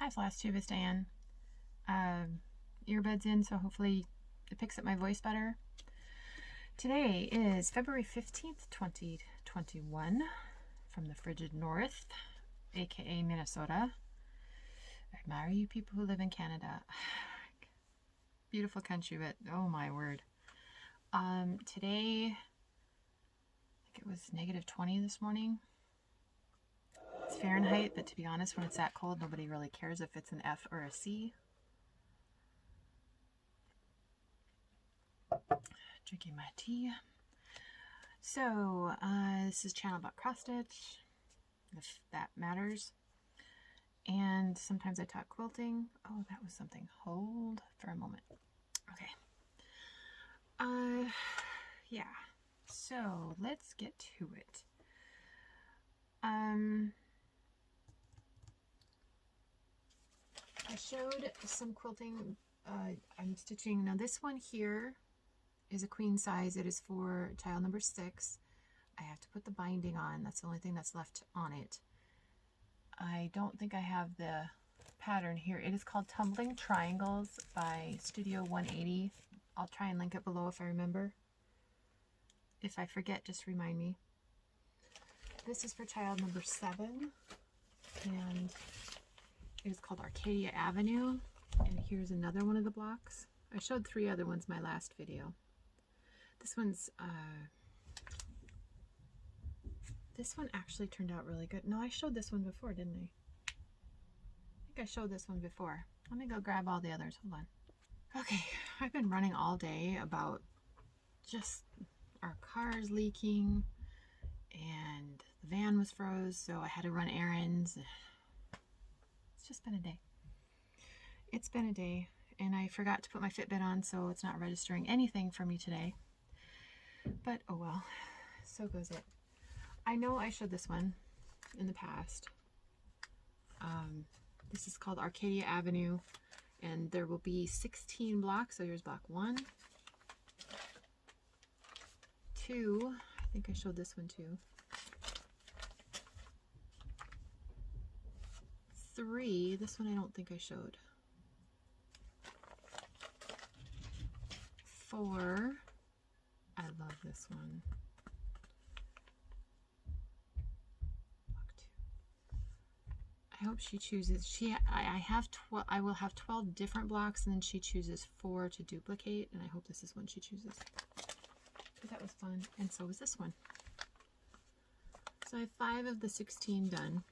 Hi Flosstubers, Diane. Earbuds in, so hopefully it picks up my voice better. Today is February 15th, 2021 from the frigid north, aka Minnesota. I admire you people who live in Canada. Beautiful country, but oh my word. Today, I think it was -20 this morning. It's Fahrenheit, but to be honest, when it's that cold, nobody really cares if it's an F or a C. Drinking my tea. So, this is a channel about cross stitch, if that matters. And sometimes I talk quilting. Oh, that was something. Hold for a moment. Okay. Yeah. So, let's get to it. I showed some quilting. I'm stitching. Now this one here is a queen size. It is for child number 6. I have to put the binding on. That's the only thing that's left on it. I don't think I have the pattern here. It is called Tumbling Triangles by Studio 180. I'll try and link it below if I remember. If I forget, just remind me. This is for child number 7, and it is called Arcadia Avenue. And here's another one of the blocks. I showed 3 other ones in my last video. This one's this one actually turned out really good. No, I showed this one before, didn't I? I think I showed this one before. Let me go grab all the others. Hold on. Okay, I've been running all day about just our cars leaking, and the van was froze, so I had to run errands. It's just been a day. It's been a day, and I forgot to put my Fitbit on, so it's not registering anything for me today. But oh well, so goes it. I know I showed this one in the past. This is called Arcadia Avenue, and there will be 16 blocks. So here's block 1, 2, I think I showed this one too, 3, this one I don't think I showed, 4, I love this one, block 2. I hope she chooses, I will have 12 different blocks, and then she chooses 4 to duplicate, and I hope this is one she chooses. But that was fun, and so was this one. So I have 5 of the 16 done.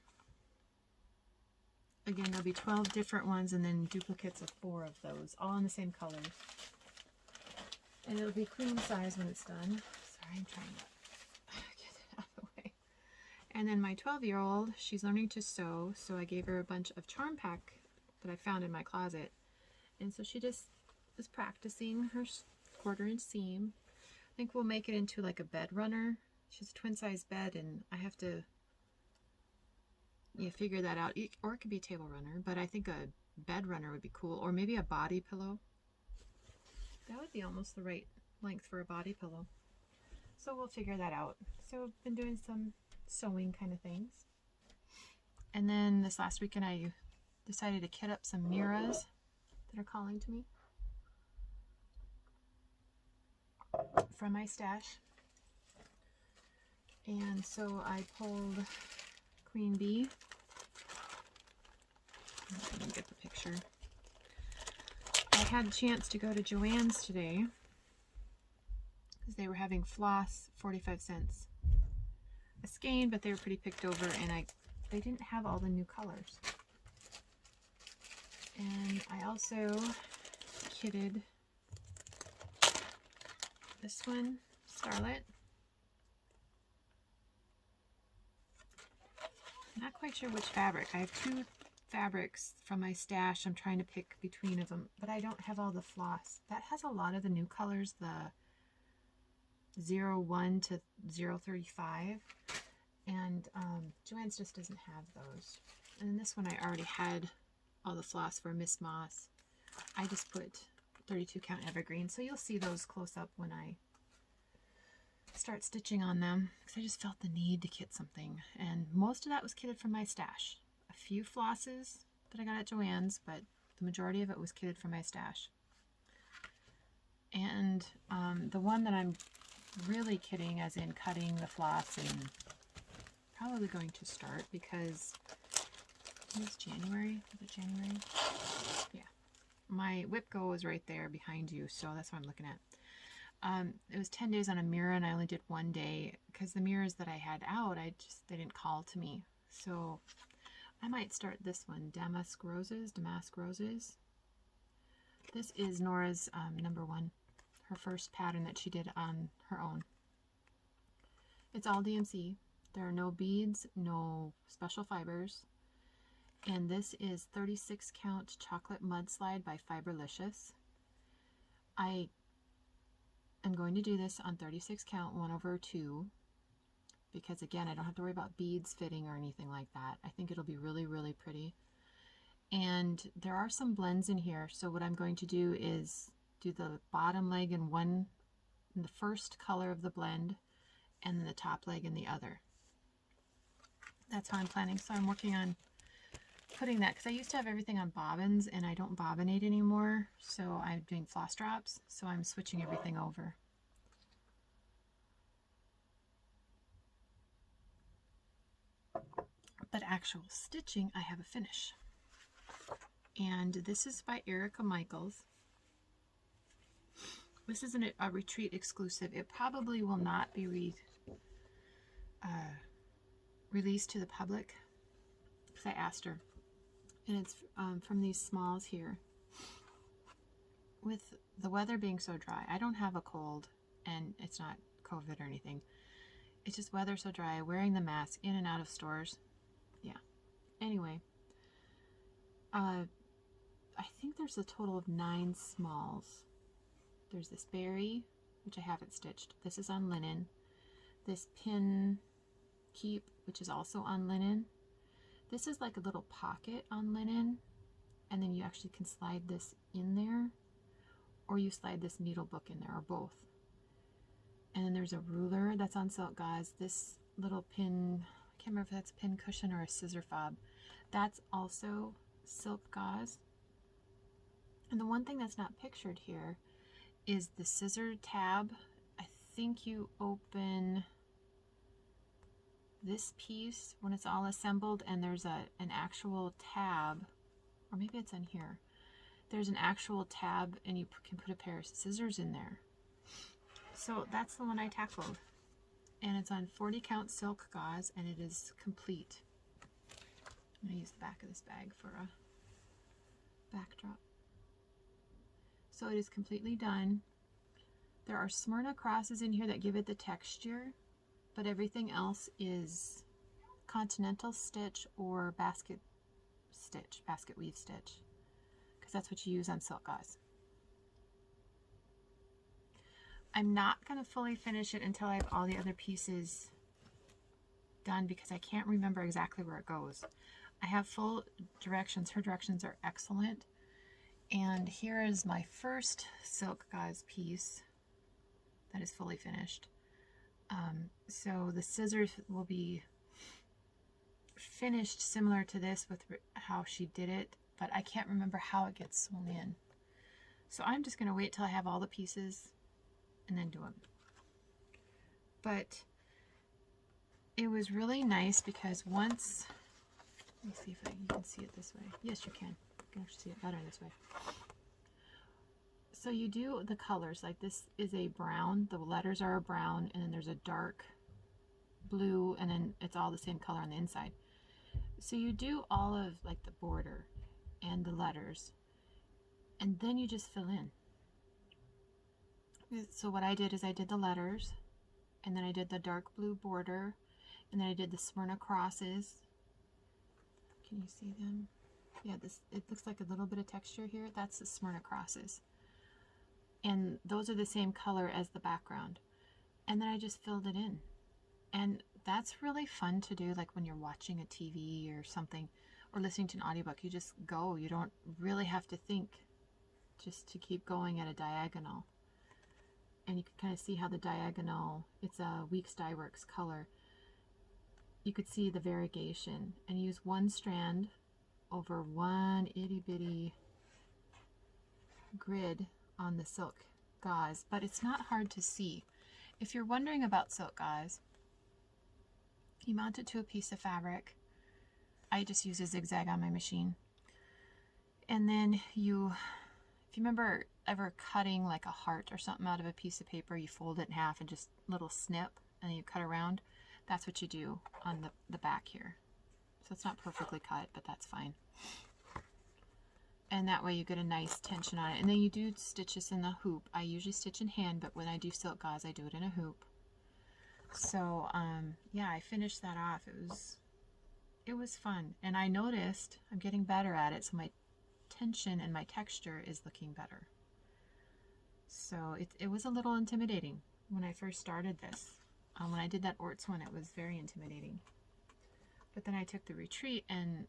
Again, there'll be 12 different ones, and then duplicates of 4 of those, all in the same colors. And it'll be queen size when it's done. Sorry, I'm trying to get it out of the way. And then my 12-year-old, she's learning to sew, so I gave her a bunch of charm pack that I found in my closet. And so she just is practicing her 1/4" seam. I think we'll make it into like a bed runner. She's a twin size bed, and I have to figure that out. Or it could be a table runner, but I think a bed runner would be cool, or maybe a body pillow. That would be almost the right length for a body pillow. So we'll figure that out. So I've been doing some sewing kind of things. And then this last weekend I decided to kit up some Miras that are calling to me from my stash. And so I pulled Queen Bee. Let me get the picture. I had a chance to go to Joann's today because they were having floss 45 cents a skein, but they were pretty picked over, and they didn't have all the new colors. And I also kitted this one, Starlet. Not quite sure which fabric. I have 2 fabrics from my stash. I'm trying to pick between of them, but I don't have all the floss. That has a lot of the new colors, the 01 to 035, and Joann's just doesn't have those. And then this one I already had all the floss for Miss Moss. I just put 32 count evergreen, so you'll see those close up when I start stitching on them, because I just felt the need to kit something, and most of that was kitted from my stash. A few flosses that I got at Joann's, but the majority of it was kitted from my stash. And the one that I'm really kitting, as in cutting the floss and probably going to start, because it's January. Is it January? Yeah. My whip go is right there behind you, so that's what I'm looking at. It was 10 days on a mirror, and I only did 1 day because the mirrors that I had out, they didn't call to me. So I might start this one, Damask Roses. This is Nora's number 1, her first pattern that she did on her own. It's all DMC. There are no beads, no special fibers. And this is 36 count chocolate mudslide by Fiberlicious. I am going to do this on 36 count 1/2 because, again, I don't have to worry about beads fitting or anything like that. I think it'll be really, really pretty. And there are some blends in here, so what I'm going to do is do the bottom leg in the first color of the blend, and then the top leg in the other. That's how I'm planning. So I'm working on putting that, because I used to have everything on bobbins and I don't bobbinate anymore, so I'm doing floss drops, so I'm switching everything over. But actual stitching, I have a finish. And this is by Erica Michaels. This is a retreat exclusive. It probably will not be released to the public, because I asked her. And it's from these smalls here. With the weather being so dry, I don't have a cold, and it's not COVID or anything. It's just weather so dry, wearing the mask in and out of stores. Yeah. Anyway, I think there's a total of 9 smalls. There's this berry, which I haven't stitched. This is on linen. This pin keep, which is also on linen. This is like a little pocket on linen, and then you actually can slide this in there, or you slide this needle book in there, or both. And then there's a ruler that's on silk gauze. This little pin, I can't remember if that's a pin cushion or a scissor fob, that's also silk gauze. And the one thing that's not pictured here is the scissor tab. I think you open this piece when it's all assembled, and there's an actual tab, or maybe it's in here. There's an actual tab, and you can put a pair of scissors in there. So that's the one I tackled, and it's on 40 count silk gauze, and it is complete. I'm going to use the back of this bag for a backdrop. So it is completely done. There are Smyrna crosses in here that give it the texture, but everything else is continental stitch or basket weave stitch, because that's what you use on silk gauze. I'm not going to fully finish it until I have all the other pieces done, because I can't remember exactly where it goes. I have full directions. Her directions are excellent. And here is my first silk gauze piece that is fully finished. So the scissors will be finished similar to this with how she did it, but I can't remember how it gets sewn in. So I'm just going to wait till I have all the pieces and then do them. But it was really nice because once, let me see if you can see it this way. Yes, you can. You can actually see it better this way. So you do the colors, like this is a brown, the letters are a brown, and then there's a dark blue, and then it's all the same color on the inside. So you do all of like the border and the letters, and then you just fill in. So what I did is I did the letters, and then I did the dark blue border, and then I did the Smyrna crosses. Can you see them? Yeah, it looks like a little bit of texture here. That's the Smyrna crosses. And those are the same color as the background. And then I just filled it in. And that's really fun to do, like when you're watching a TV or something, or listening to an audiobook. You just go. You don't really have to think, just to keep going at a diagonal. And you can kind of see how the diagonal, it's a Weeks Dye Works color. You could see the variegation. And use one strand over one itty bitty grid on the silk gauze, but it's not hard to see. If you're wondering about silk gauze, you mount it to a piece of fabric. I just use a zigzag on my machine. And then you, if you remember ever cutting like a heart or something out of a piece of paper, you fold it in half and just little snip, and then you cut around. That's what you do on the back here. So it's not perfectly cut, but that's fine. And that way you get a nice tension on it. And then you do stitch this in the hoop. I usually stitch in hand, but when I do silk gauze, I do it in a hoop. So yeah, I finished that off. It was fun. And I noticed I'm getting better at it, so my tension and my texture is looking better. So it was a little intimidating when I first started this. When I did that Orts one, it was very intimidating. But then I took the retreat, and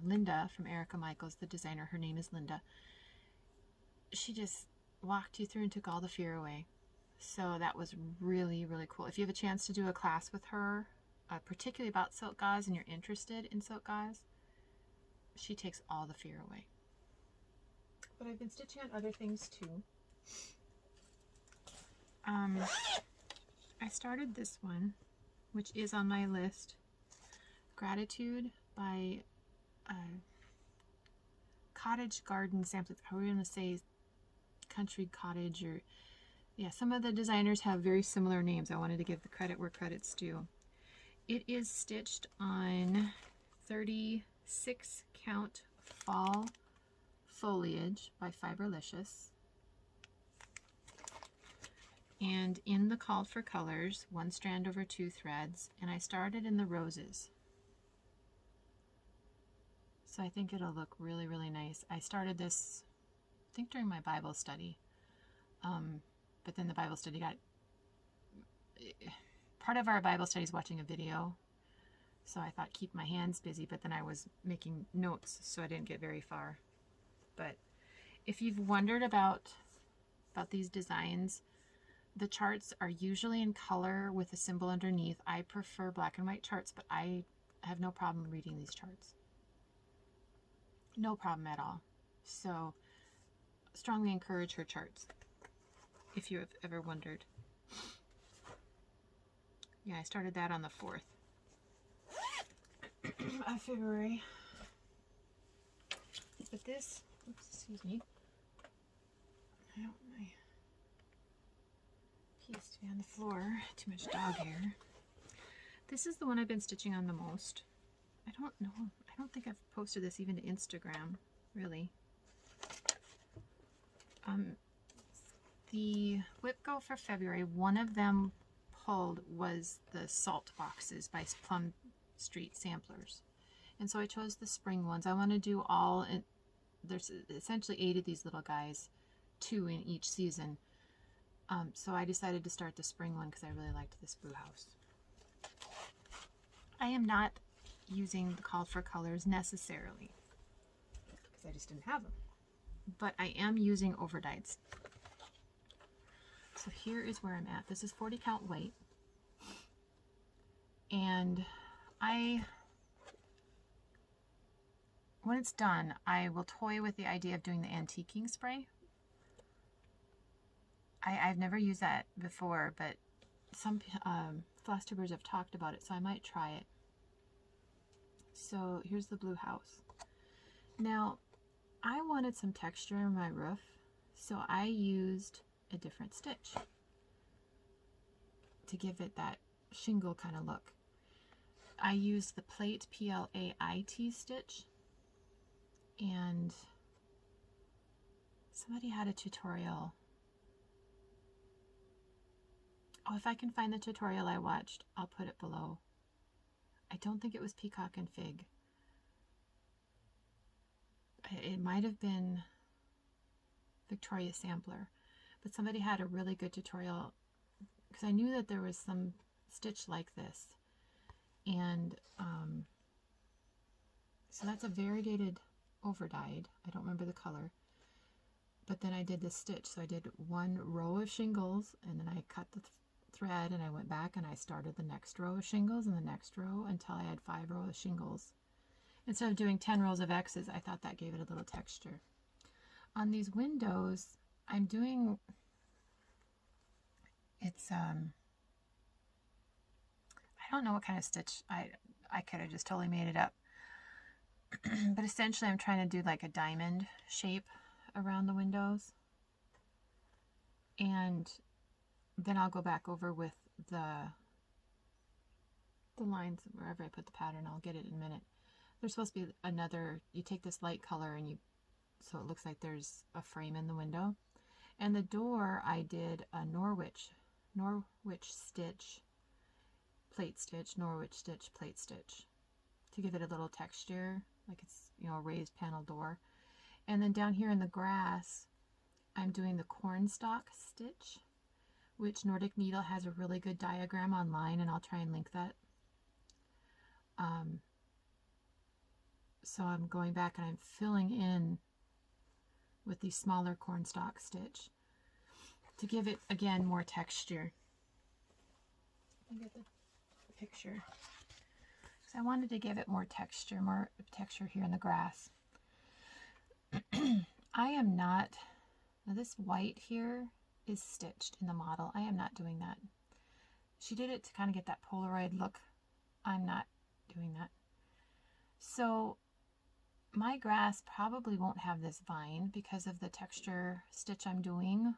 Linda from Erica Michaels, the designer, her name is Linda, she just walked you through and took all the fear away. So that was really, really cool. If you have a chance to do a class with her, particularly about silk gauze, and you're interested in silk gauze, she takes all the fear away. But I've been stitching on other things too. I started this one, which is on my list, Gratitude by Cottage Garden Samples. How are we going to say Country Cottage? Or yeah, some of the designers have very similar names. I wanted to give the credit where credit's due. It is stitched on 36 count Fall Foliage by Fiberlicious. And in the called for colors, 1 strand over 2 threads, and I started in the roses. So I think it'll look really, really nice. I started this, I think, during my Bible study. But then the Bible study part of our Bible study is watching a video. So I thought keep my hands busy, but then I was making notes, so I didn't get very far. But if you've wondered about these designs, the charts are usually in color with a symbol underneath. I prefer black and white charts, but I have no problem reading these charts. No problem at all. So strongly encourage her charts if you have ever wondered. Yeah, I started that on the 4th of February. But this, oops, excuse me. I don't want my piece to be on the floor. Too much dog hair. This is the one I've been stitching on the most. I don't know. I don't think I've posted this even to Instagram, really. The Whip Go for February, one of them pulled was the Saltboxes by Plum Street Samplers. And so I chose the spring ones. I want to do all, and there's essentially 8 of these little guys, 2 in each season. So I decided to start the spring one because I really liked this brew house. I am not using the called for colors necessarily because I just didn't have them. But I am using overdyes. So here is where I'm at. This is 40 count white. And when it's done, I will toy with the idea of doing the antiquing spray. I've never used that before, but some Flosstubers have talked about it, so I might try it. So here's the blue house. Now, I wanted some texture in my roof, so I used a different stitch to give it that shingle kind of look. I used the plate PLAIT stitch, and somebody had a tutorial. Oh, if I can find the tutorial I watched, I'll put it below. I don't think it was Peacock and Fig. It might have been Victoria Sampler, but somebody had a really good tutorial because I knew that there was some stitch like this. And so that's a variegated overdyed. I don't remember the color. But then I did this stitch. So I did 1 row of shingles, and then I cut the thread, and I went back and I started the next row of shingles and the next row until I had 5 rows of shingles. Instead of doing 10 rows of X's, I thought that gave it a little texture. On these windows, I'm doing, it's, I don't know what kind of stitch, I could have just totally made it up. But essentially I'm trying to do like a diamond shape around the windows. And then I'll go back over with the lines wherever I put the pattern. I'll get it in a minute. There's supposed to be another, you take this light color and so it looks like there's a frame in the window. And the door, I did a Norwich stitch, plate stitch, Norwich stitch, plate stitch to give it a little texture, like it's, you know, a raised panel door. And then down here in the grass, I'm doing the cornstalk stitch, which Nordic Needle has a really good diagram online, and I'll try and link that. So I'm going back and I'm filling in with the smaller cornstalk stitch to give it, again, more texture. Let me get the picture. Because I wanted to give it more texture here in the grass. I am not, now this white here is stitched in the model. I am not doing that. She did it to kind of get that Polaroid look. I'm not doing that. So my grass probably won't have this vine because of the texture stitch I'm doing.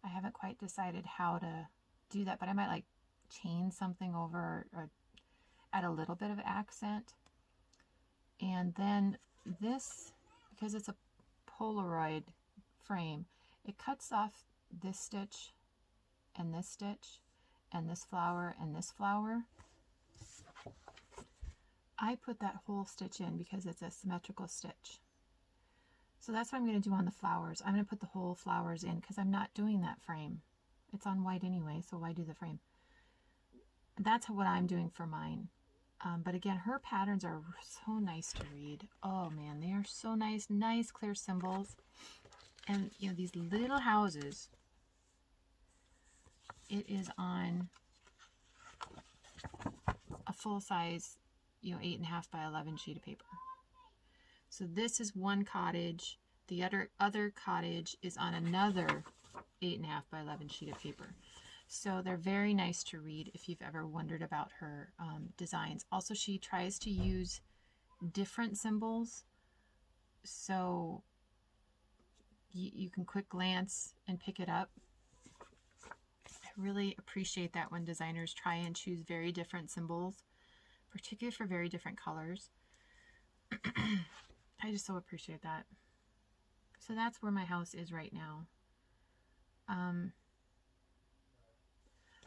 I haven't quite decided how to do that, but I might like chain something over or add a little bit of accent. And then this, because it's a Polaroid frame, it cuts off this stitch and this stitch and this flower and this flower. I put that whole stitch in because it's a symmetrical stitch. So that's what I'm going to do on the flowers. I'm going to put the whole flowers in because I'm not doing that frame. It's on white anyway, so why do the frame? That's what I'm doing for mine. But again, her patterns are so nice to read. Oh man, they are so nice. Nice clear symbols. And you know, these little houses, it is on a full size, you know, 8.5 by 11 sheet of paper. So this is one cottage. The other cottage is on another 8.5 by 11 sheet of paper. So they're very nice to read if you've ever wondered about her designs. Also, she tries to use different symbols, so you can quick glance and pick it up. I really appreciate that when designers try and choose very different symbols, particularly for very different colors. I just so appreciate that. So that's where my house is right now.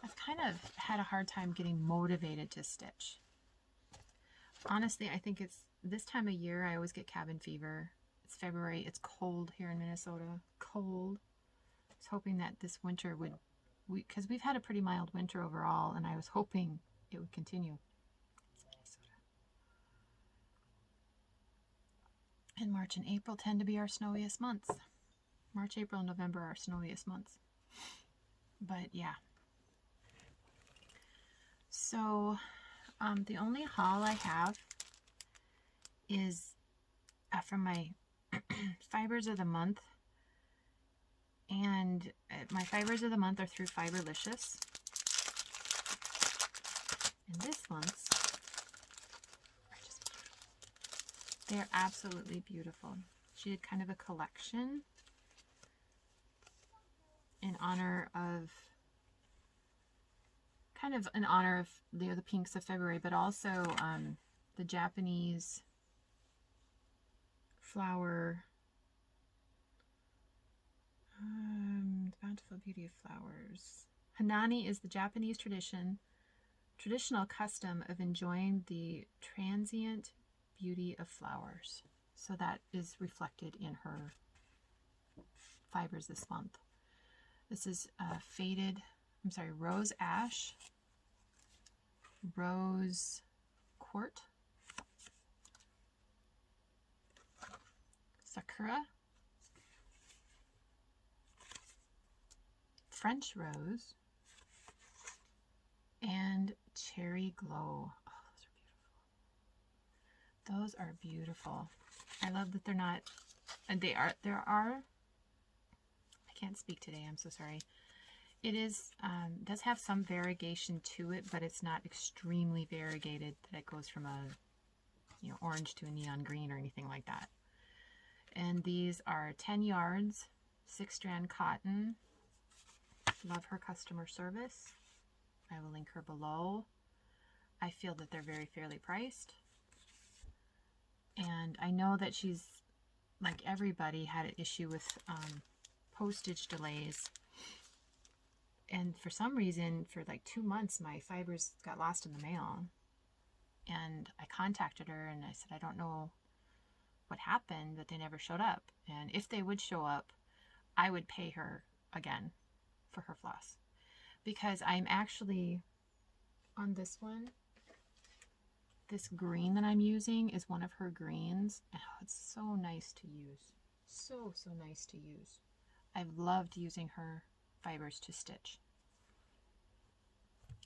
I've kind of had a hard time getting motivated to stitch. Honestly, I think it's this time of year I always get cabin fever. It's February. It's cold here in Minnesota. Cold. I was hoping that this winter would, because we've had a pretty mild winter overall, and I was hoping it would continue. It's Minnesota. And March and April tend to be our snowiest months. March, April, and November are our snowiest months. But yeah. So the only haul I have is from my fibers of the month, and my fibers of the month are through Fiberlicious, and this month's are just beautiful. They're absolutely beautiful. She did kind of a collection in honor of the pinks of February, but also the Japanese flower, the bountiful beauty of flowers. Hanani is the Japanese traditional custom of enjoying the transient beauty of flowers. So that is reflected in her fibers this month. This is rose ash, rose quart, sakura, French rose, and cherry glow. Oh, those are beautiful. Those are beautiful. I love that they're not, and there are, I can't speak today, I'm so sorry. It is, does have some variegation to it, but it's not extremely variegated that it goes from a, you know, orange to a neon green or anything like that. And these are 10 yards, 6-strand cotton. Love her customer service. I will link her below. I feel that they're very fairly priced. And I know that she's, like everybody, had an issue with postage delays. And for some reason, for like 2 months, my fibers got lost in the mail. And I contacted her and I said, I don't know what happened, but they never showed up. And if they would show up, I would pay her again for her floss. Because I'm actually, on this one, this green that I'm using is one of her greens. Oh, it's so nice to use. So, so nice to use. I've loved using her fibers to stitch.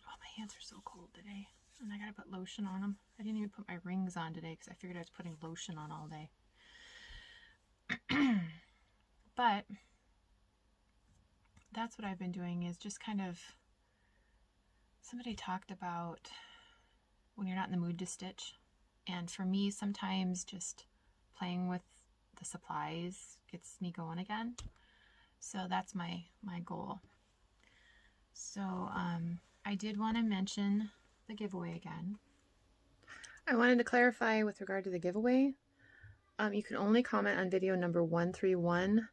Oh, my hands are so cold today. And I gotta put lotion on them. I didn't even put my rings on today because I figured I was putting lotion on all day. But that's what I've been doing, is just kind of, somebody talked about when you're not in the mood to stitch. And for me, sometimes just playing with the supplies gets me going again. So that's my goal. So I did want to mention the giveaway again. I wanted to clarify with regard to the giveaway. You can only comment on video number 131.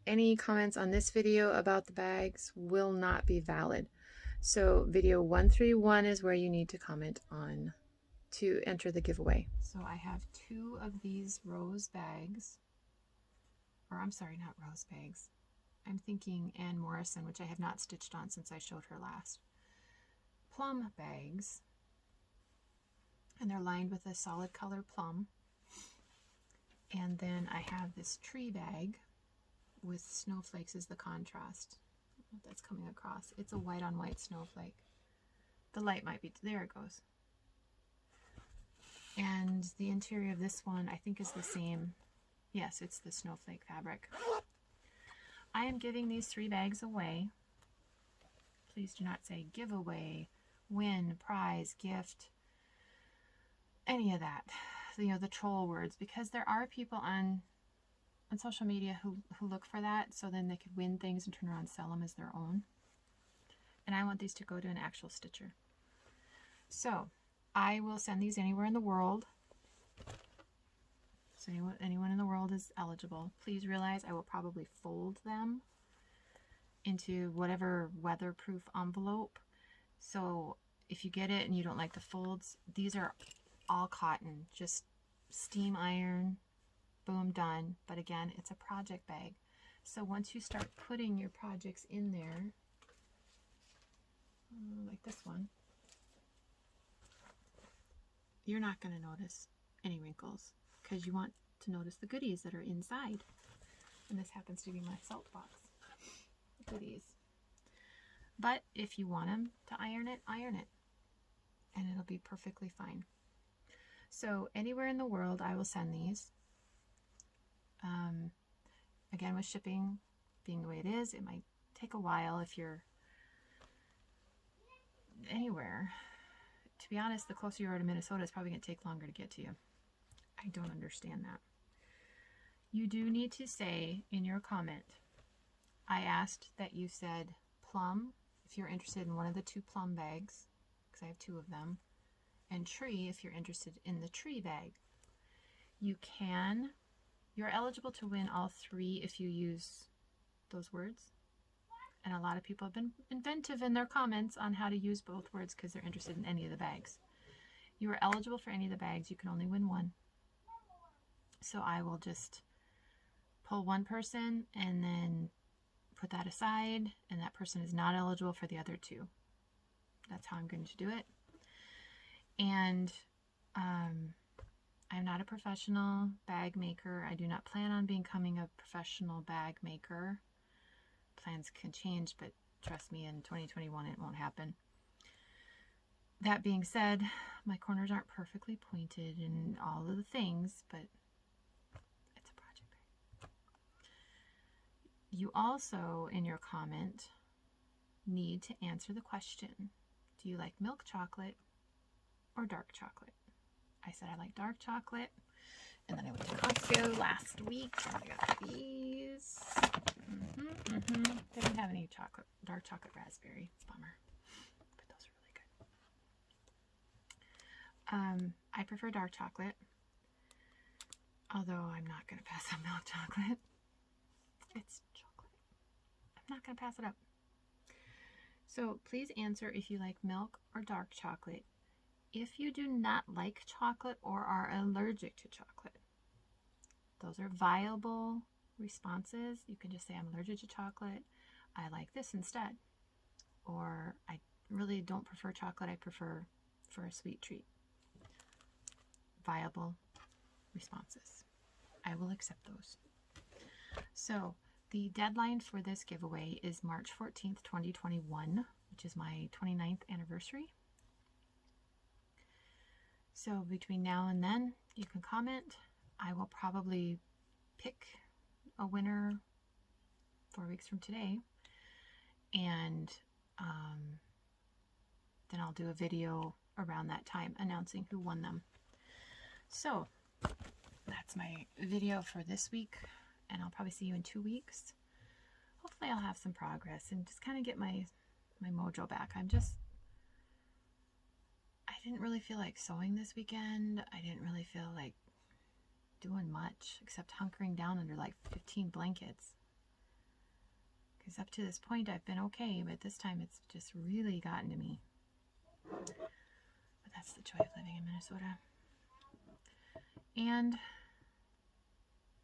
Any comments on this video about the bags will not be valid. So video 131 is where you need to comment on to enter the giveaway. So I have 2 of these rose bags, or I'm sorry, not rose bags. I'm thinking Ann Morrison, which I have not stitched on since I showed her last. Plum bags, and they're lined with a solid color plum. And then I have this tree bag with snowflakes as the contrast. I don't know if that's coming across. It's a white on white snowflake. The light might be, there it goes. And the interior of this one I think is the same. Yes, it's the snowflake fabric. I am giving these 3 bags away. Please do not say giveaway, win, prize, gift, any of that. You know, the troll words, because there are people on social media who look for that, so then they could win things and turn around and sell them as their own. And I want these to go to an actual stitcher. So I will send these anywhere in the world. So anyone in the world is eligible. Please realize I will probably fold them into whatever weatherproof envelope. So if you get it and you don't like the folds, these are all cotton, just steam iron, boom, done. But again, it's a project bag. So once you start putting your projects in there, like this one, you're not going to notice any wrinkles because you want to notice the goodies that are inside. And this happens to be my salt box goodies. But if you want them to iron it, and it'll be perfectly fine. So anywhere in the world, I will send these. Again, with shipping being the way it is, it might take a while if you're anywhere. To be honest, the closer you are to Minnesota, it's probably going to take longer to get to you. I don't understand that. You do need to say in your comment, I asked that you said plum, if you're interested in one of the 2 plum bags, because I have 2 of them, and tree if you're interested in the tree bag. You're eligible to win all 3 if you use those words. And a lot of people have been inventive in their comments on how to use both words because they're interested in any of the bags. You are eligible for any of the bags. You can only win 1. So I will just pull 1 person and then put that aside, and that person is not eligible for the other 2. That's how I'm going to do it. And I'm not a professional bag maker. I do not plan on becoming a professional bag maker. Plans can change, but trust me, in 2021 it won't happen. That being said, my corners aren't perfectly pointed and all of the things, but it's a project, right? You also, in your comment, need to answer the question, do you like milk chocolate or dark chocolate? I said I like dark chocolate, and then I went to Costco last week and I got these. They didn't have any dark chocolate raspberry. Bummer. But those are really good. I prefer dark chocolate, although I'm not going to pass up milk chocolate. It's chocolate. I'm not going to pass it up. So please answer if you like milk or dark chocolate. If you do not like chocolate or are allergic to chocolate, those are viable responses. You can just say, I'm allergic to chocolate. I like this instead. Or I really don't prefer chocolate. I prefer for a sweet treat. Viable responses. I will accept those. So the deadline for this giveaway is March 14th, 2021, which is my 29th anniversary. So between now and then, you can comment. I will probably pick a winner 4 weeks from today. And then I'll do a video around that time announcing who won them. So that's my video for this week. And I'll probably see you in 2 weeks. Hopefully I'll have some progress and just kind of get my mojo back. I didn't really feel like sewing this weekend. I didn't really feel like doing much except hunkering down under like 15 blankets. Because up to this point I've been okay, but this time it's just really gotten to me. But that's the joy of living in Minnesota. And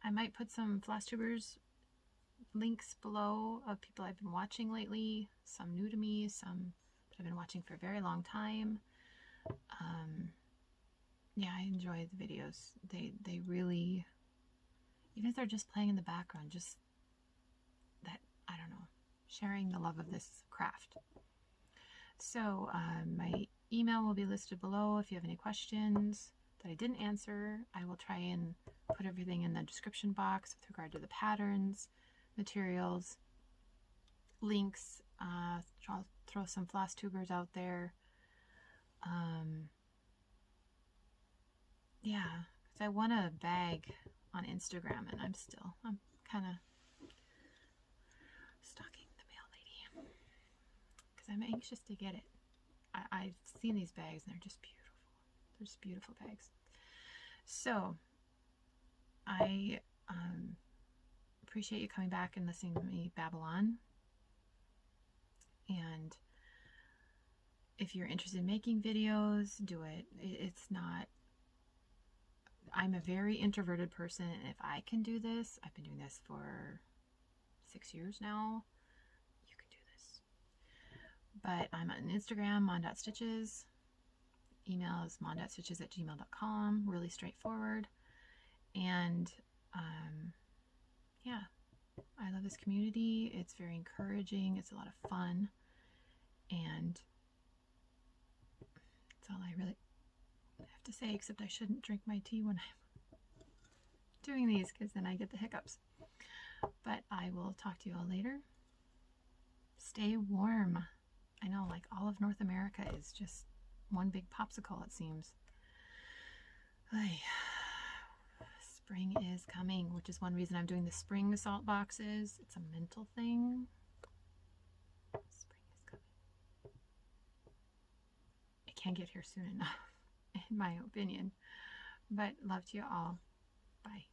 I might put some Flosstubers links below of people I've been watching lately. Some new to me, some that I've been watching for a very long time. Yeah, I enjoy the videos. They really, even if they're just playing in the background, just that, I don't know, sharing the love of this craft. So my email will be listed below. If you have any questions that I didn't answer, I will try and put everything in the description box with regard to the patterns, materials, links. I'll throw some Flosstubers out there. Yeah, because I won a bag on Instagram and I'm kind of stalking the mail lady because I'm anxious to get it. I've seen these bags and they're just beautiful. They're just beautiful bags. So I appreciate you coming back and listening to me babble on. And if you're interested in making videos, do it. It's not, I'm a very introverted person, and if I can do this, I've been doing this for 6 years now, you can do this. But I'm on Instagram, mondotstitches. Email is mondotstitches@gmail.com. Really straightforward. And yeah, I love this community. It's very encouraging. It's a lot of fun. And that's all I really have to say, except I shouldn't drink my tea when I'm doing these because then I get the hiccups. But I will talk to you all later. Stay warm. I know, like, all of North America is just one big popsicle, it seems. Spring is coming, which is one reason I'm doing the spring salt boxes. It's a mental thing. Spring is coming. It can't get here soon enough, in my opinion. But love to you all. Bye.